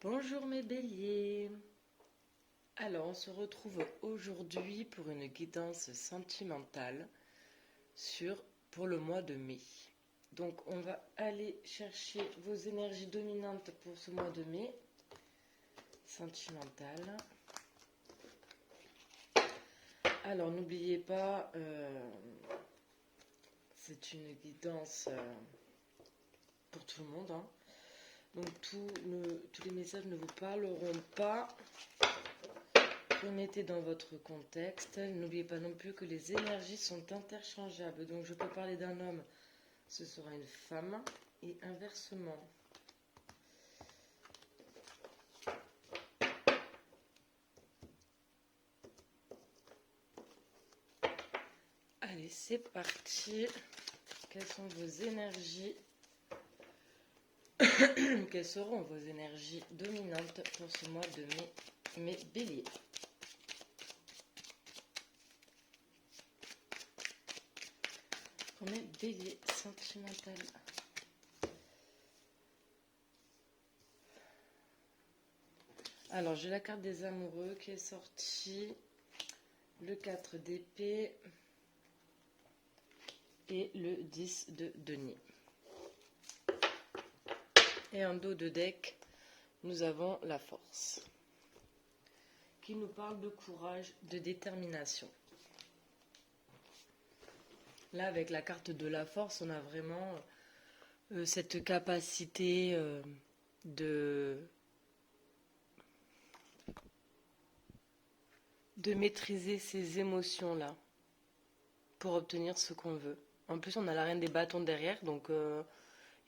Bonjour mes béliers. Alors on se retrouve aujourd'hui pour une guidance sentimentale pour le mois de mai. Donc on va aller chercher vos énergies dominantes pour ce mois de mai sentimental. Alors n'oubliez pas, c'est une guidance pour tout le monde, hein. Donc tous les messages ne vous parleront pas. Remettez dans votre contexte. N'oubliez pas non plus que les énergies sont interchangeables. Donc je peux parler d'un homme, ce sera une femme, et inversement. Allez, c'est parti. Quelles sont vos énergies Quelles seront vos énergies dominantes pour ce mois de mai, mes béliers? Pour mes béliers sentimental. Alors, j'ai la carte des amoureux qui est sortie. Le 4 d'épée et le 10 de denier. Et en dos de deck, nous avons la force, qui nous parle de courage, de détermination. Là, avec la carte de la force, on a vraiment cette capacité de maîtriser ces émotions-là pour obtenir ce qu'on veut. En plus, on a la reine des bâtons derrière, donc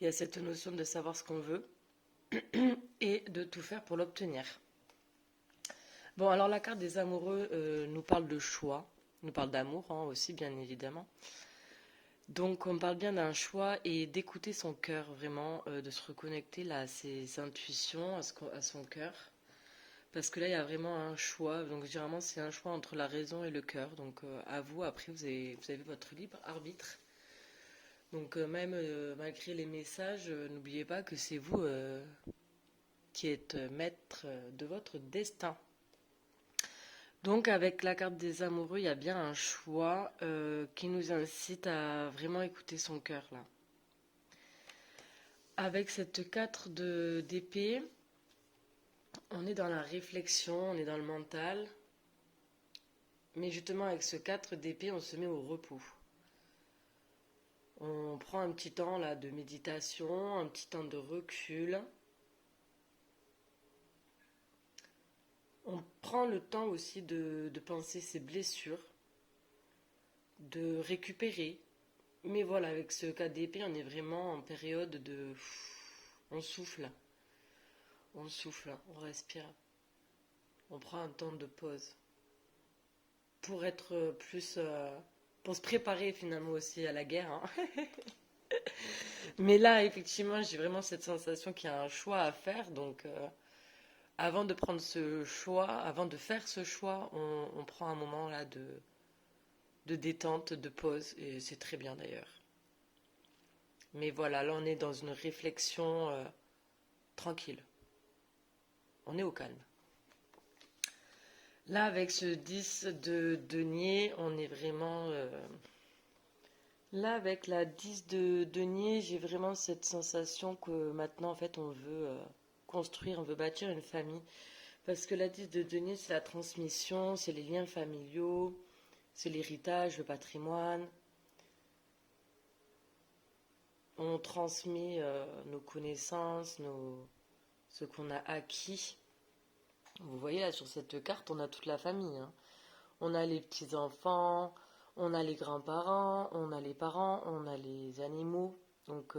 il y a cette notion de savoir ce qu'on veut et de tout faire pour l'obtenir. Bon, alors la carte des amoureux nous parle de choix, nous parle d'amour aussi, bien évidemment. Donc on parle bien d'un choix et d'écouter son cœur, vraiment, de se reconnecter là, à ses intuitions, à son cœur. Parce que là, il y a vraiment un choix. Donc généralement, c'est un choix entre la raison et le cœur. Donc à vous, après, vous avez votre libre arbitre. Donc même malgré les messages, n'oubliez pas que c'est vous qui êtes maître de votre destin. Donc avec la carte des amoureux, il y a bien un choix qui nous incite à vraiment écouter son cœur là. Avec cette 4 d'épée, on est dans la réflexion, on est dans le mental. Mais justement avec ce 4 d'épée, on se met au repos. On prend un petit temps là de méditation, un petit temps de recul. On prend le temps aussi de penser ses blessures, de récupérer. Mais voilà, avec ce 4 d'épée, on est vraiment en période de... On souffle, on respire. On prend un temps de pause pour être plus... pour se préparer finalement aussi à la guerre. Mais là, effectivement, j'ai vraiment cette sensation qu'il y a un choix à faire. Donc, avant de prendre ce choix, avant de faire ce choix, on prend un moment là de détente, de pause. Et c'est très bien d'ailleurs. Mais voilà, là, on est dans une réflexion tranquille. On est au calme. Là, avec ce 10 de denier, on est vraiment... Là, avec la 10 de denier, j'ai vraiment cette sensation que maintenant, en fait, on veut construire, on veut bâtir une famille. Parce que la 10 de denier, c'est la transmission, c'est les liens familiaux, c'est l'héritage, le patrimoine. On transmet nos connaissances, ce qu'on a acquis. Vous voyez là sur cette carte, on a toute la famille. On a les petits-enfants, on a les grands-parents, on a les parents, on a les animaux. Donc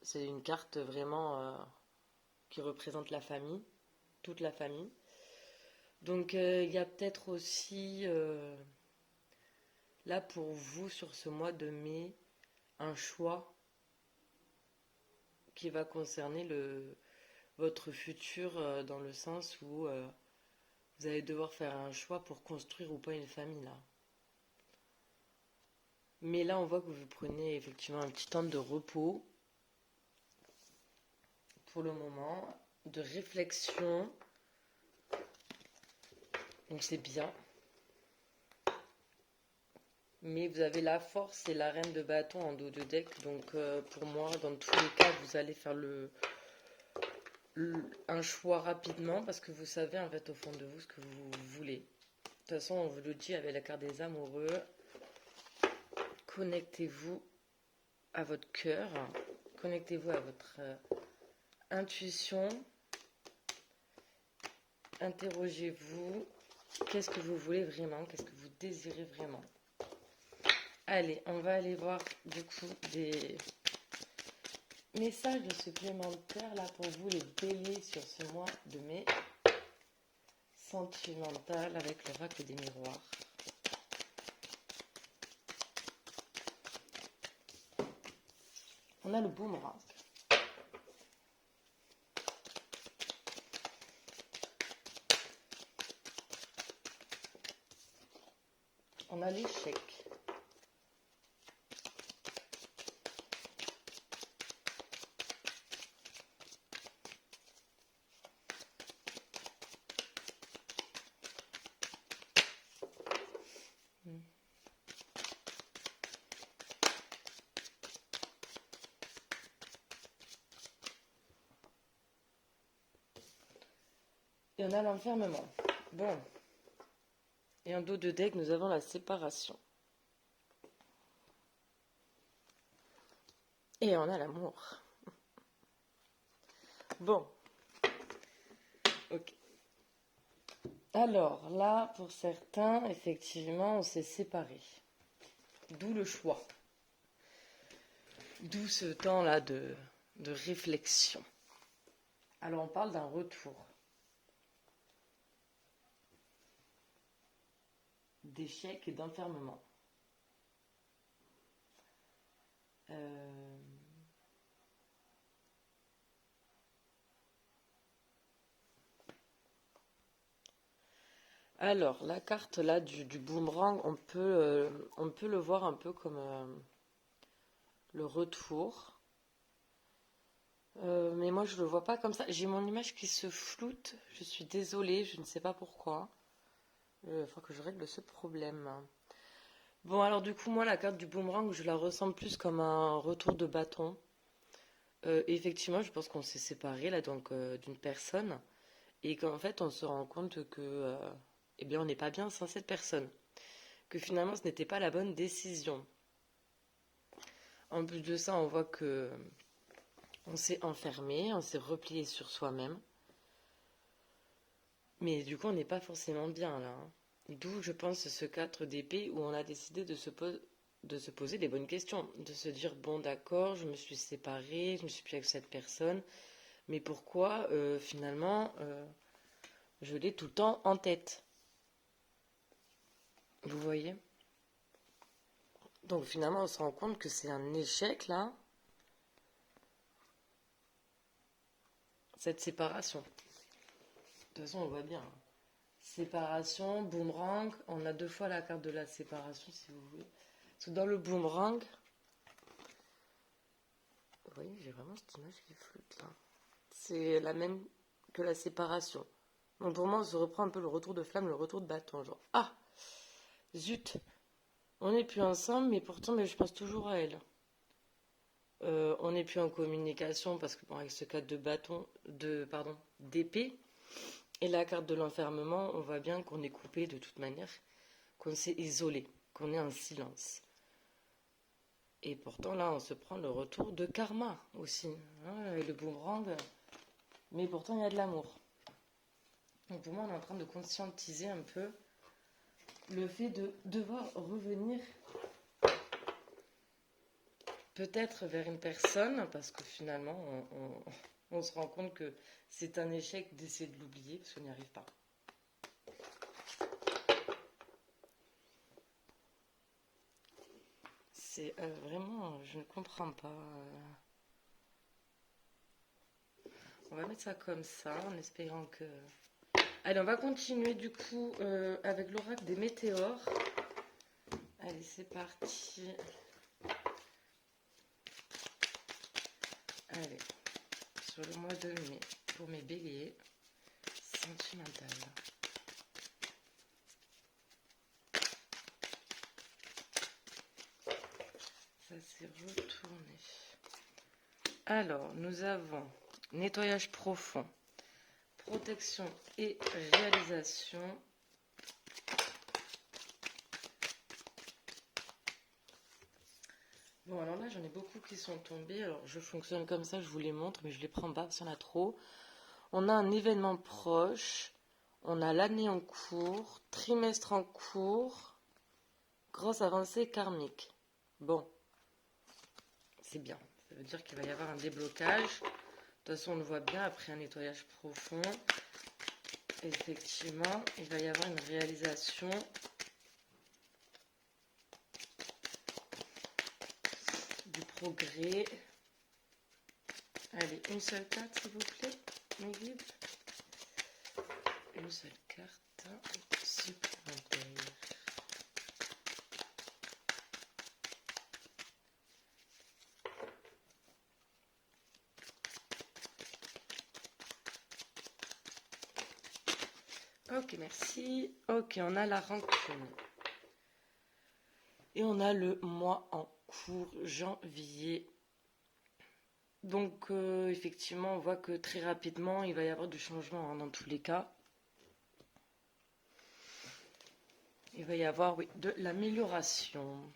c'est une carte vraiment qui représente la famille, toute la famille. Donc il y a peut-être aussi là pour vous sur ce mois de mai un choix qui va concerner votre futur dans le sens où vous allez devoir faire un choix pour construire ou pas une famille là. Mais là on voit que vous prenez effectivement un petit temps de repos pour le moment, de réflexion. Donc c'est bien. Mais vous avez la force et la reine de bâton en dos de deck. Donc pour moi, dans tous les cas, vous allez faire un choix rapidement parce que vous savez en fait au fond de vous ce que vous voulez. De toute façon, on vous le dit avec la carte des amoureux. Connectez-vous à votre cœur. Connectez-vous à votre intuition. Interrogez-vous. Qu'est-ce que vous voulez vraiment? Qu'est-ce que vous désirez vraiment? Allez, on va aller voir du coup des messages supplémentaires là pour vous les béliers sur ce mois de mai sentimental avec l'oracle des miroirs. On a le boomerang. On a l'échec. Et on a l'enfermement. Bon. Et en dos de deck, nous avons la séparation. Et on a l'amour. Bon. Ok. Alors, là, pour certains, effectivement, on s'est séparés. D'où le choix. D'où ce temps-là de réflexion. Alors, on parle d'un retour. D'échec et d'enfermement. Alors, la carte là du boomerang, on peut le voir un peu comme le retour. Mais moi, je le vois pas comme ça. J'ai mon image qui se floute. Je suis désolée, je ne sais pas pourquoi. Il faut que je règle ce problème. Bon, alors du coup, moi, la carte du boomerang, je la ressens plus comme un retour de bâton. Effectivement, je pense qu'on s'est séparés là, donc d'une personne. Et qu'en fait, on se rend compte que, eh bien, on n'est pas bien sans cette personne. Que finalement, ce n'était pas la bonne décision. En plus de ça, on voit que on s'est enfermé, on s'est replié sur soi-même. Mais du coup, on n'est pas forcément bien là. D'où, je pense, ce 4 d'épée où on a décidé de se poser les bonnes questions. De se dire, bon d'accord, je me suis séparée, je me suis plus avec cette personne. Mais pourquoi, finalement, je l'ai tout le temps en tête? Vous voyez? Donc finalement, on se rend compte que c'est un échec là. Cette séparation. De toute façon, on voit bien. Séparation, boomerang. On a 2 fois la carte de la séparation, si vous voulez. Parce que dans le boomerang, vous voyez, j'ai vraiment cette image qui flotte là. C'est la même que la séparation. Donc pour moi, on se reprend un peu le retour de flamme, le retour de bâton. Genre, ah, zut, on n'est plus ensemble, mais pourtant, je pense toujours à elle. On n'est plus en communication parce que bon, avec ce cadre de bâton, d'épée et la carte de l'enfermement, on voit bien qu'on est coupé de toute manière, qu'on s'est isolé, qu'on est en silence. Et pourtant là, on se prend le retour de karma aussi, hein, et le boomerang. Mais pourtant, il y a de l'amour. Donc pour moi, on est en train de conscientiser un peu le fait de devoir revenir peut-être vers une personne, parce que finalement, on se rend compte que c'est un échec d'essayer de l'oublier, parce qu'on n'y arrive pas. C'est vraiment, je ne comprends pas. On va mettre ça comme ça, en espérant que... Allez, on va continuer du coup avec l'oracle des météores. Allez, c'est parti. Allez, sur le mois de mai pour mes béliers sentimentales. Ça s'est retourné. Alors, nous avons nettoyage profond, protection et réalisation. Bon, alors là, j'en ai beaucoup qui sont tombés. Alors, je fonctionne comme ça, je vous les montre, mais je les prends pas parce qu'il y en a trop. On a un événement proche, on a l'année en cours, trimestre en cours, grosse avancée karmique. Bon, c'est bien. Ça veut dire qu'il va y avoir un déblocage. De toute façon, on le voit bien après un nettoyage profond. Effectivement, il va y avoir une réalisation. Du progrès. Allez, une seule carte, s'il vous plaît, mes guides. Une seule carte supplémentaire. Ok, merci. Ok, on a la rancune. Et on a le mois en cours, janvier. Donc, effectivement, on voit que très rapidement, il va y avoir du changement hein, dans tous les cas. Il va y avoir, oui, de l'amélioration.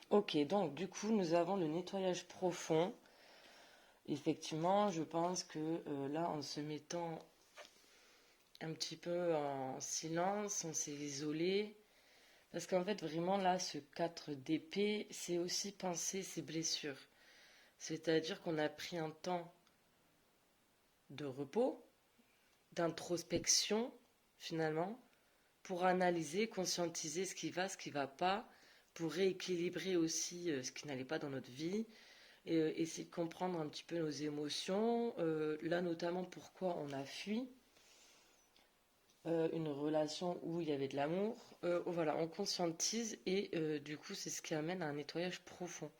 Ok, donc du coup, nous avons le nettoyage profond. Effectivement, je pense que là, en se mettant un petit peu en silence, on s'est isolé. Parce qu'en fait, vraiment, là, ce 4 d'épée, c'est aussi penser ses blessures. C'est-à-dire qu'on a pris un temps de repos, d'introspection, finalement, pour analyser, conscientiser ce qui va, ce qui ne va pas, pour rééquilibrer aussi ce qui n'allait pas dans notre vie, et essayer de comprendre un petit peu nos émotions, là notamment pourquoi on a fui une relation où il y avait de l'amour. Voilà, on conscientise et du coup c'est ce qui amène à un nettoyage profond.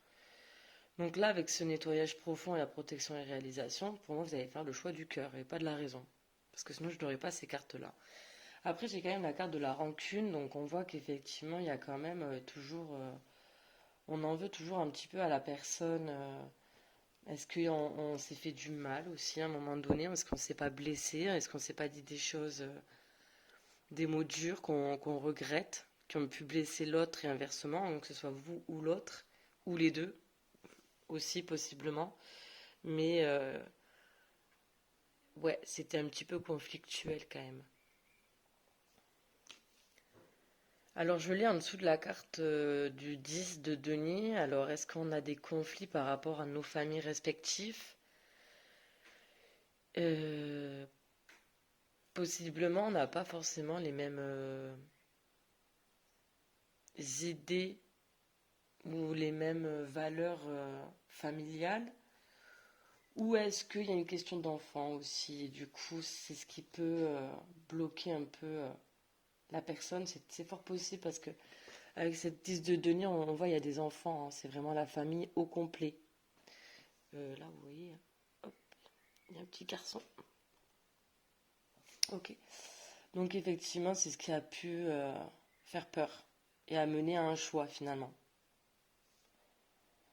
Donc là, avec ce nettoyage profond et la protection et réalisation, pour moi, vous allez faire le choix du cœur et pas de la raison. Parce que sinon, je n'aurais pas ces cartes-là. Après, j'ai quand même la carte de la rancune, donc on voit qu'effectivement, il y a quand même toujours... on en veut toujours un petit peu à la personne. Est-ce qu'on s'est fait du mal aussi à un moment donné? Est-ce qu'on ne s'est pas blessé? Est-ce qu'on ne s'est pas dit des choses, des mots durs qu'on regrette, qui ont pu blesser l'autre et inversement, donc que ce soit vous ou l'autre, ou les deux aussi possiblement. Mais ouais, c'était un petit peu conflictuel quand même. Alors je lis en dessous de la carte du 10 de denier. Alors est-ce qu'on a des conflits par rapport à nos familles respectives? Euh, Possiblement, on n'a pas forcément les mêmes idées ou les mêmes valeurs familiales. Ou est-ce qu'il y a une question d'enfant aussi? Et du coup, c'est ce qui peut bloquer un peu la personne. C'est fort possible parce que avec cette 10 de denier, on voit il y a des enfants. Hein. C'est vraiment la famille au complet. Là, vous voyez, hop, il y a un petit garçon. Ok. Donc effectivement, c'est ce qui a pu faire peur et amener à un choix finalement.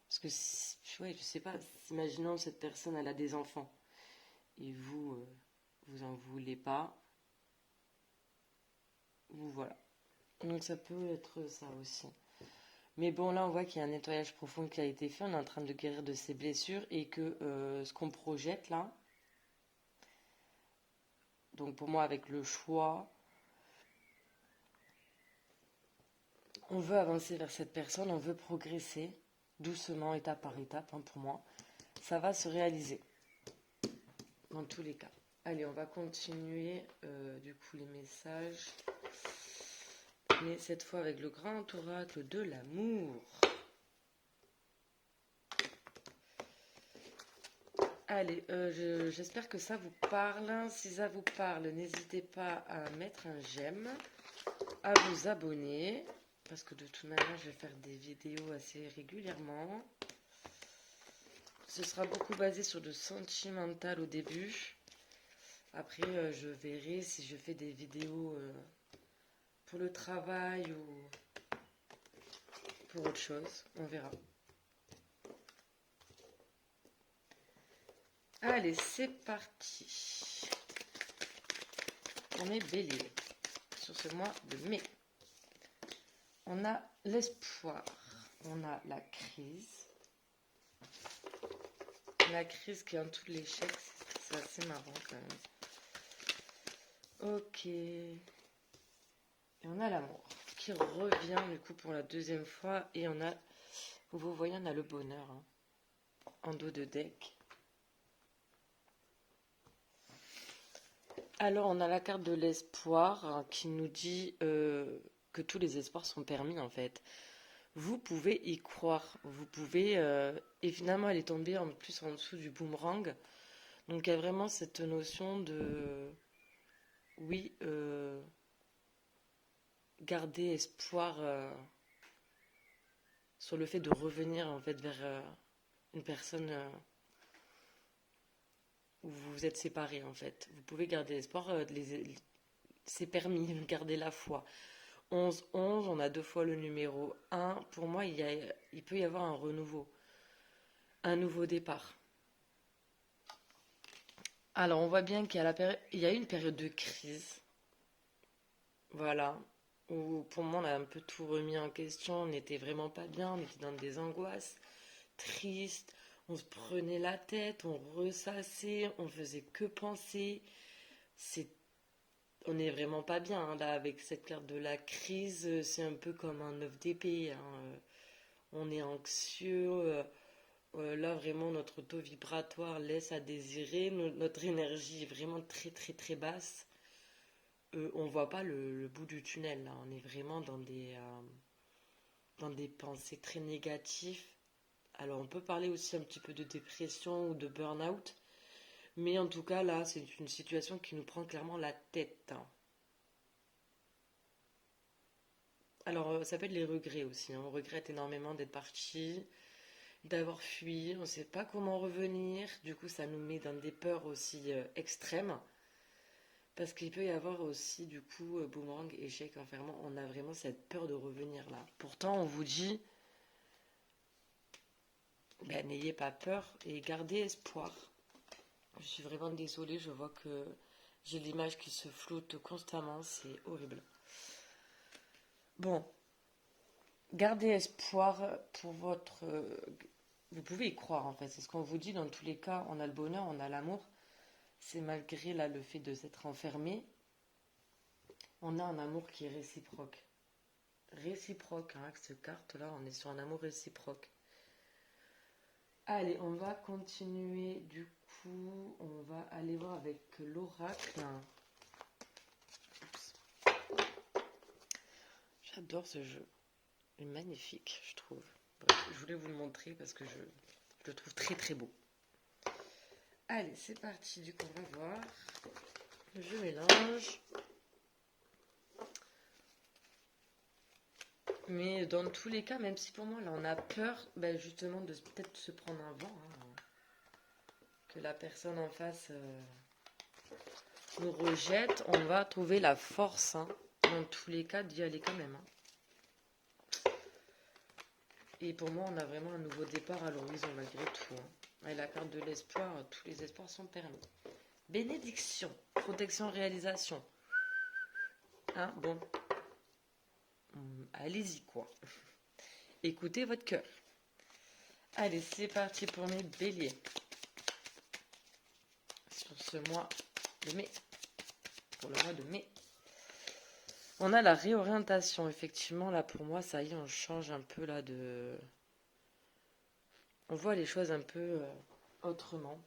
Parce que, ouais, je sais pas, imaginons cette personne, elle a des enfants et vous, vous en voulez pas, vous voilà. Donc ça peut être ça aussi. Mais bon, là, on voit qu'il y a un nettoyage profond qui a été fait. On est en train de guérir de ses blessures et que ce qu'on projette là, donc pour moi, avec le choix, on veut avancer vers cette personne, on veut progresser doucement, étape par étape, hein, pour moi. Ça va se réaliser dans tous les cas. Allez, on va continuer du coup les messages. Mais cette fois avec le grand oracle de l'amour. Allez, j'espère que ça vous parle. Si ça vous parle, n'hésitez pas à mettre un j'aime, à vous abonner, parce que de toute manière, je vais faire des vidéos assez régulièrement. Ce sera beaucoup basé sur le sentimental au début. Après, je verrai si je fais des vidéos pour le travail ou pour autre chose. On verra. Allez, c'est parti. On est bélier sur ce mois de mai. On a l'espoir. On a la crise. La crise qui est en tout l'échec. C'est assez marrant quand même. Ok. Et on a l'amour qui revient du coup pour la deuxième fois. Et on a, vous voyez, on a le bonheur hein, en dos de deck. Alors on a la carte de l'espoir hein, qui nous dit que tous les espoirs sont permis en fait. Vous pouvez y croire. Vous pouvez... et finalement elle est tombée en plus en dessous du boomerang. Donc il y a vraiment cette notion de... Oui, garder espoir sur le fait de revenir en fait vers une personne où vous vous êtes séparés en fait. Vous pouvez garder espoir, c'est permis, garder la foi. 11-11, on a deux fois le numéro 1. Pour moi, il peut y avoir un renouveau, un nouveau départ. Alors, on voit bien qu'il y a eu une période de crise. Voilà. Où pour moi, on a un peu tout remis en question. On n'était vraiment pas bien. On était dans des angoisses, tristes. On se prenait la tête. On ressassait. On faisait que penser. On n'est vraiment pas bien hein, là avec cette carte de la crise. C'est un peu comme un œuf d'épée. Hein. On est anxieux. Là, vraiment, notre taux vibratoire laisse à désirer. Notre énergie est vraiment très, très, très basse. On voit pas le bout du tunnel. Là. On est vraiment dans des pensées très négatives. Alors, on peut parler aussi un petit peu de dépression ou de burn-out. Mais en tout cas, là, c'est une situation qui nous prend clairement la tête. Hein. Alors, ça peut être les regrets aussi. Hein. On regrette énormément d'être parti, d'avoir fui. On ne sait pas comment revenir. Du coup, ça nous met dans des peurs aussi extrêmes. Parce qu'il peut y avoir aussi, du coup, boomerang, échec, enfermement. On a vraiment cette peur de revenir là. Pourtant, on vous dit, ben, n'ayez pas peur et gardez espoir. Je suis vraiment désolée, je vois que j'ai l'image qui se floute constamment. C'est horrible. Bon, gardez espoir pour votre... Vous pouvez y croire en fait, c'est ce qu'on vous dit dans tous les cas. On a le bonheur, on a l'amour. C'est malgré là le fait de s'être enfermé. On a un amour qui est réciproque. Réciproque, hein, avec cette carte-là, on est sur un amour réciproque. Allez, on va continuer du coup. On va aller voir avec l'oracle. J'adore ce jeu. Il est magnifique, je trouve. Bref, je voulais vous le montrer parce que je le trouve très très beau. Allez, c'est parti. Du coup, on va voir. Je mélange. Mais dans tous les cas, même si pour moi, là, on a peur, ben, justement, de peut-être se prendre un vent. Hein, que la personne en face nous rejette, on va trouver la force, hein, dans tous les cas, d'y aller quand même. Hein. Et pour moi, on a vraiment un nouveau départ à l'horizon, malgré tout. Hein. Et la carte de l'espoir, tous les espoirs sont permis. Bénédiction, protection, réalisation. Hein, bon. Allez-y, quoi. Écoutez votre cœur. Allez, c'est parti pour mes béliers. Sur ce mois de mai. Pour le mois de mai. On a la réorientation. Effectivement, là, pour moi, ça y est, on change un peu, là, de... On voit les choses un peu autrement.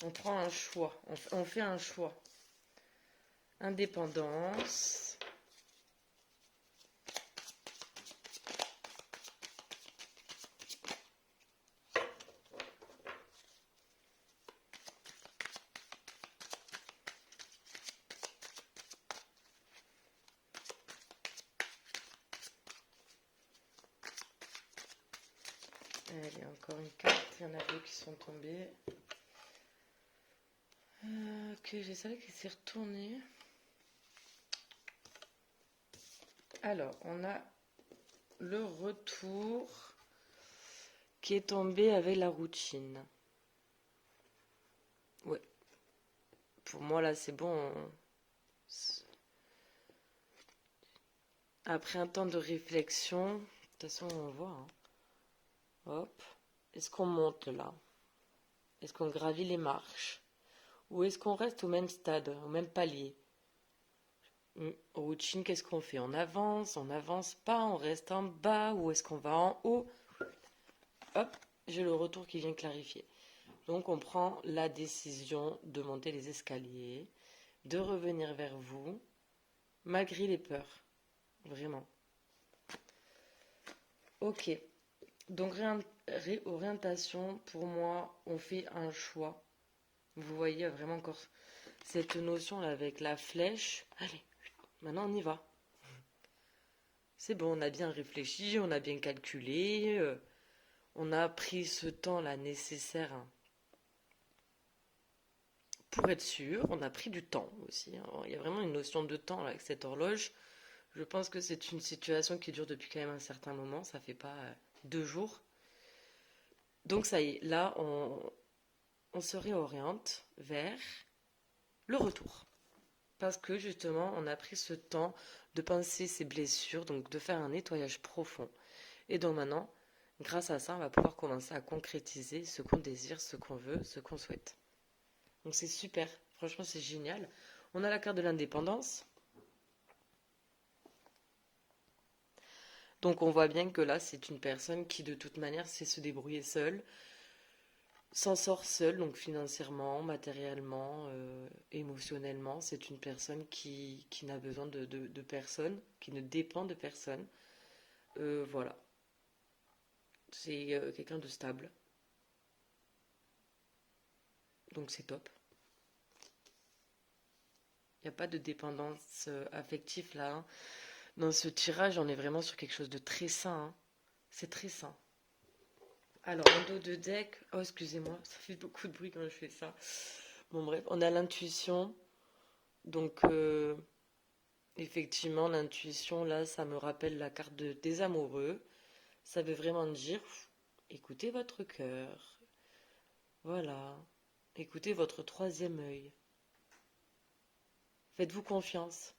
On prend un choix. On fait un choix. Indépendance. Allez, encore une carte. Il y en a deux qui sont tombées. Ok, j'ai celle qui s'est retournée. Alors, on a le retour qui est tombé avec la routine. Ouais. Pour moi, là, c'est bon. Après un temps de réflexion, de toute façon, on voit. Hein. Hop. Est-ce qu'on monte là? Est-ce qu'on gravit les marches? Ou est-ce qu'on reste au même stade, au même palier? Routine, qu'est-ce qu'on fait? On n'avance pas, on reste en bas, ou est-ce qu'on va en haut? Hop, j'ai le retour qui vient clarifier. Donc on prend la décision de monter les escaliers, de revenir vers vous, malgré les peurs. Vraiment. Ok. Donc réorientation, pour moi, on fait un choix. Vous voyez vraiment encore cette notion là avec la flèche. Allez, maintenant on y va. C'est bon, on a bien réfléchi, on a bien calculé, on a pris ce temps là nécessaire pour être sûr. On a pris du temps aussi. Hein. Il y a vraiment une notion de temps là, avec cette horloge. Je pense que c'est une situation qui dure depuis quand même un certain moment. Ça fait pas 2 jours. Donc ça y est, là on se réoriente vers le retour. Parce que justement, on a pris ce temps de penser ses blessures, donc de faire un nettoyage profond. Et donc maintenant, grâce à ça, on va pouvoir commencer à concrétiser ce qu'on désire, ce qu'on veut, ce qu'on souhaite. Donc c'est super, franchement c'est génial. On a la carte de l'indépendance. Donc on voit bien que là, c'est une personne qui de toute manière sait se débrouiller seule, s'en sort seule, donc financièrement, matériellement, émotionnellement. C'est une personne qui n'a besoin de personne, qui ne dépend de personne. Voilà. C'est quelqu'un de stable. Donc c'est top. Il n'y a pas de dépendance affective là. Hein. Dans ce tirage, on est vraiment sur quelque chose de très sain. Hein. C'est très sain. Alors, en dos de deck, oh excusez-moi, ça fait beaucoup de bruit quand je fais ça. Bon bref, on a l'intuition. Donc effectivement, l'intuition là, ça me rappelle la carte des amoureux. Ça veut vraiment dire, écoutez votre cœur. Voilà. Écoutez votre troisième œil. Faites-vous confiance.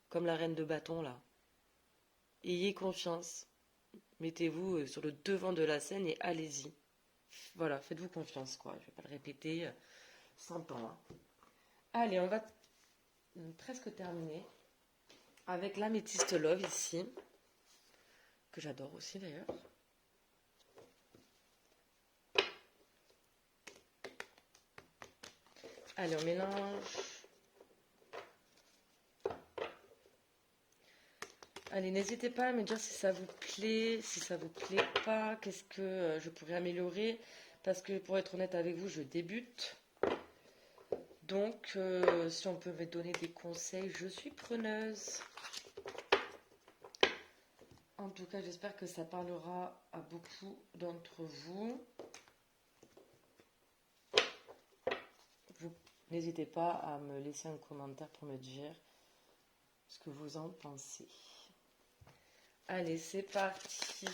Comme la reine de bâton là. Ayez confiance. Mettez-vous sur le devant de la scène et allez-y. Voilà, faites-vous confiance, quoi. Je vais pas le répéter 100 ans. Hein. Allez, on va presque terminer avec l'améthyste love ici, que j'adore aussi d'ailleurs. Allez, on mélange. Allez, n'hésitez pas à me dire si ça vous plaît, si ça vous plaît pas, qu'est-ce que je pourrais améliorer. Parce que pour être honnête avec vous, je débute. Donc, si on peut me donner des conseils, je suis preneuse. En tout cas, j'espère que ça parlera à beaucoup d'entre vous. Vous n'hésitez pas à me laisser un commentaire pour me dire ce que vous en pensez. Allez, c'est parti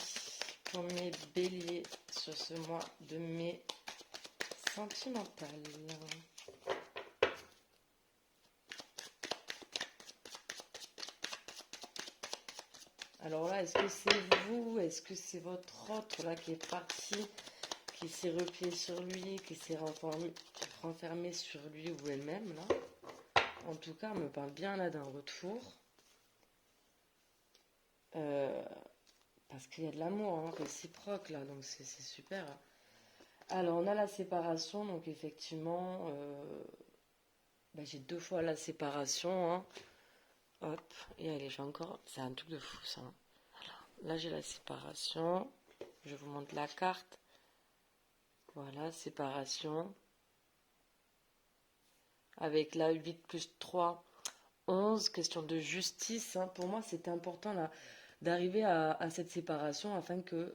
pour mes béliers sur ce mois de mai sentimental. Alors là, est-ce que c'est vous? Est-ce que c'est votre autre là qui est parti, qui s'est replié sur lui, qui s'est renfermé sur lui ou elle-même là? En tout cas, on me parle bien là d'un retour. Parce qu'il y a de l'amour hein, réciproque là, donc c'est super. Alors on a la séparation, donc effectivement, j'ai 2 fois la séparation. Hein. Hop, et allez, j'ai encore. C'est un truc de fou ça. Hein. Là j'ai la séparation. Je vous montre la carte. Voilà, séparation. Avec la 8 plus 3, 11. Question de justice. Hein. Pour moi, c'était important là, d'arriver à cette séparation afin que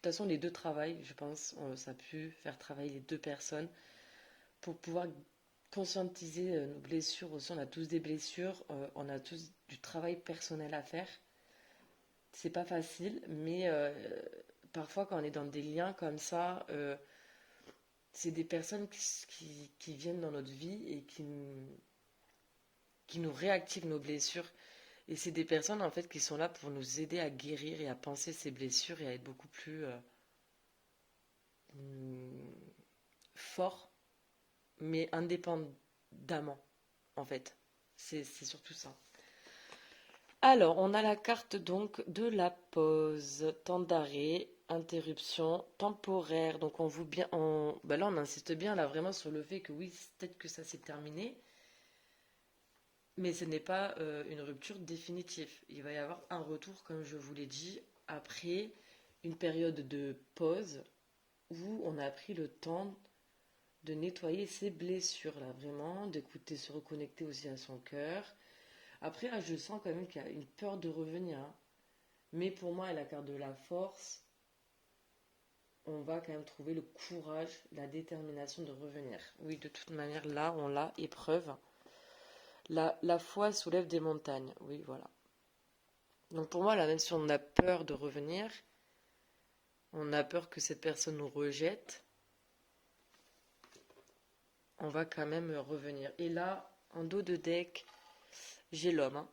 façon, les deux travaillent, je pense. Ça a pu faire travailler les deux personnes pour pouvoir conscientiser nos blessures aussi. On a tous des blessures, on a tous du travail personnel à faire. C'est pas facile, mais parfois quand on est dans des liens comme ça, c'est des personnes qui viennent dans notre vie et qui nous réactivent nos blessures. Et c'est des personnes en fait qui sont là pour nous aider à guérir et à penser ces blessures et à être beaucoup plus hum, forts, mais indépendamment en fait. C'est surtout ça. Alors, on a la carte donc de la pause, temps d'arrêt, interruption temporaire. Donc on vous bien, ben là on insiste bien là vraiment sur le fait que oui, peut-être que ça s'est terminé, mais ce n'est pas une rupture définitive. Il va y avoir un retour, comme je vous l'ai dit, après une période de pause où on a pris le temps de nettoyer ses blessures là, vraiment, d'écouter, se reconnecter aussi à son cœur. Après, là, je sens quand même qu'il y a une peur de revenir, hein. Mais pour moi, à la carte de la force, on va quand même trouver le courage, la détermination de revenir. Oui, de toute manière, là, on l'a, épreuve. La foi soulève des montagnes. Oui, voilà. Donc pour moi, là, même si on a peur de revenir, on a peur que cette personne nous rejette, on va quand même revenir. Et là, en dos de deck, j'ai l'homme, hein.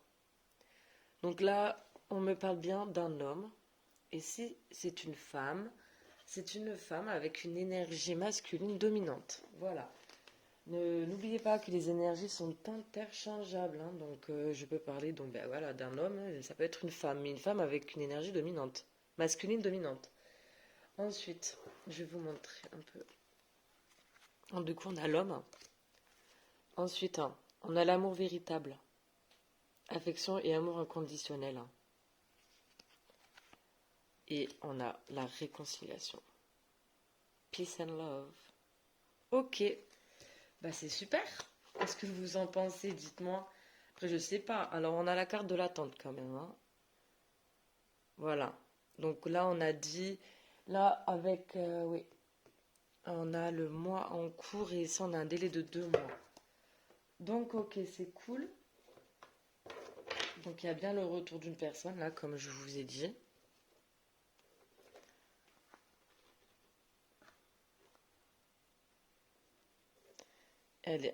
Donc là, on me parle bien d'un homme. Et si c'est une femme avec une énergie masculine dominante. Voilà. N'oubliez pas que les énergies sont interchangeables, hein. Donc je peux parler donc, ben, voilà, d'un homme, ça peut être une femme, mais une femme avec une énergie dominante, masculine dominante. Ensuite, je vais vous montrer un peu. Donc, du coup, on a l'homme. Ensuite, hein, on a l'amour véritable, affection et amour inconditionnel, hein. Et on a la réconciliation. Peace and love. Ok, bah c'est super. Qu'est-ce que vous en pensez? Dites-moi. Après, je sais pas. Alors, on a la carte de l'attente quand même, hein. Voilà. Donc là, on a dit, là, avec, oui, on a le mois en cours et ici, on a un délai de 2 mois. Donc, ok, c'est cool. Donc, il y a bien le retour d'une personne, là, comme je vous ai dit.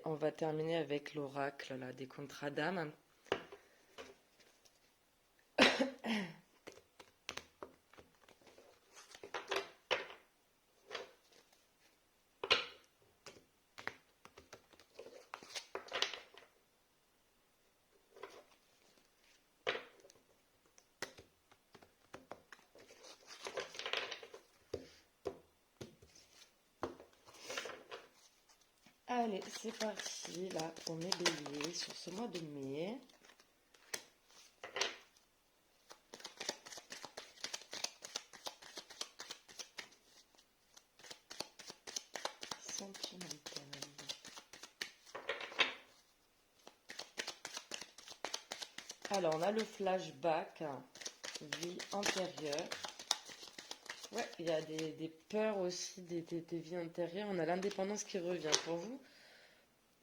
On va terminer avec l'oracle, là, des contrats d'âme. Allez, c'est parti, là, on est bélier sur ce mois de mai. Sentimental. Alors, on a le flashback, hein, vie antérieure. Ouais, il y a des peurs aussi, des vies antérieures. On a l'indépendance qui revient pour vous.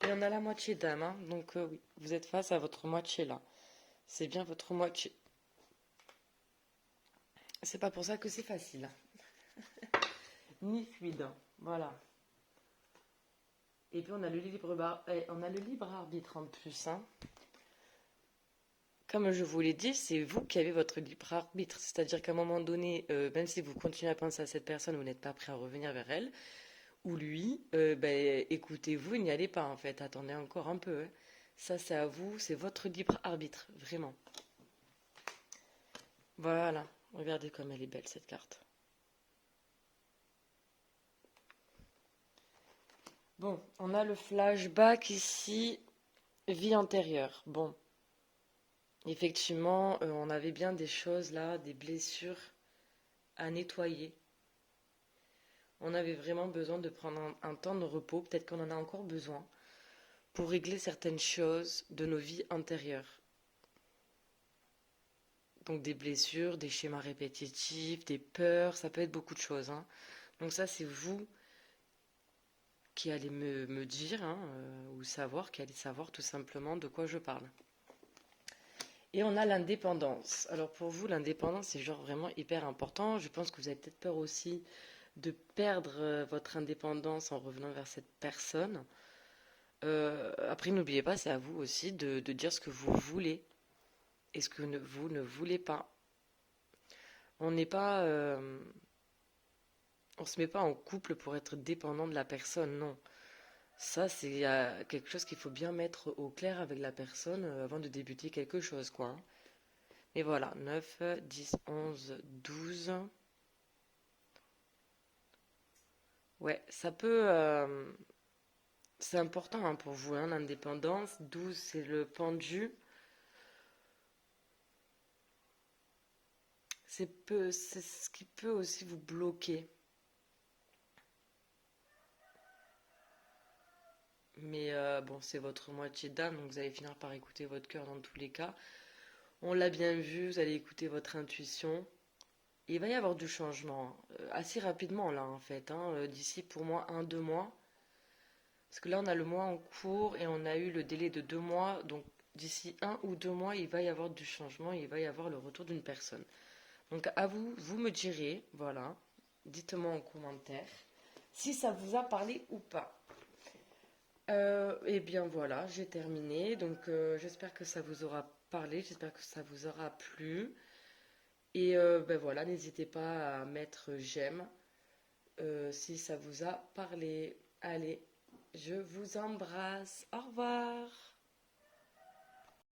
Et on a la moitié d'âme, hein. Donc oui, vous êtes face à votre moitié là. C'est bien votre moitié. C'est pas pour ça que c'est facile, hein. Ni fluide, hein. Voilà. Et puis on a on a le libre arbitre en plus, hein. Comme je vous l'ai dit, c'est vous qui avez votre libre arbitre. C'est-à-dire qu'à un moment donné, même si vous continuez à penser à cette personne, vous n'êtes pas prêt à revenir vers elle, ou lui, ben, écoutez-vous, n'y allez pas en fait. Attendez encore un peu, hein. Ça, c'est à vous, c'est votre libre arbitre, vraiment. Voilà, regardez comme elle est belle cette carte. Bon, on a le flashback ici, vie antérieure. Bon, effectivement, on avait bien des choses là, des blessures à nettoyer. On avait vraiment besoin de prendre un temps de repos, peut-être qu'on en a encore besoin, pour régler certaines choses de nos vies antérieures. Donc des blessures, des schémas répétitifs, des peurs, ça peut être beaucoup de choses, hein. Donc ça, c'est vous qui allez me dire, hein, ou savoir, qui allez savoir tout simplement de quoi je parle. Et on a l'indépendance. Alors pour vous, l'indépendance, c'est genre vraiment hyper important. Je pense que vous avez peut-être peur aussi de perdre votre indépendance en revenant vers cette personne. Après, n'oubliez pas, c'est à vous aussi de dire ce que vous voulez et ce que vous ne voulez pas. On n'est pas, on se met pas en couple pour être dépendant de la personne, non. Ça, c'est quelque chose qu'il faut bien mettre au clair avec la personne avant de débuter quelque chose, quoi, hein. Et voilà, 9, 10, 11, 12. Ouais, ça peut... c'est important, hein, pour vous, hein, l'indépendance. 12, c'est le pendu. C'est ce qui peut aussi vous bloquer. Mais bon, c'est votre moitié d'âme, donc vous allez finir par écouter votre cœur dans tous les cas. On l'a bien vu, vous allez écouter votre intuition. Il va y avoir du changement, assez rapidement là en fait, hein, d'ici pour moi 1, 2 mois. Parce que là on a le mois en cours et on a eu le délai de 2 mois, donc d'ici 1 ou 2 mois il va y avoir du changement, il va y avoir le retour d'une personne. Donc à vous, vous me direz, voilà, dites-moi en commentaire si ça vous a parlé ou pas. Et bien voilà, j'ai terminé. Donc j'espère que ça vous aura parlé, j'espère que ça vous aura plu. Et ben voilà, n'hésitez pas à mettre j'aime si ça vous a parlé. Allez, je vous embrasse. Au revoir.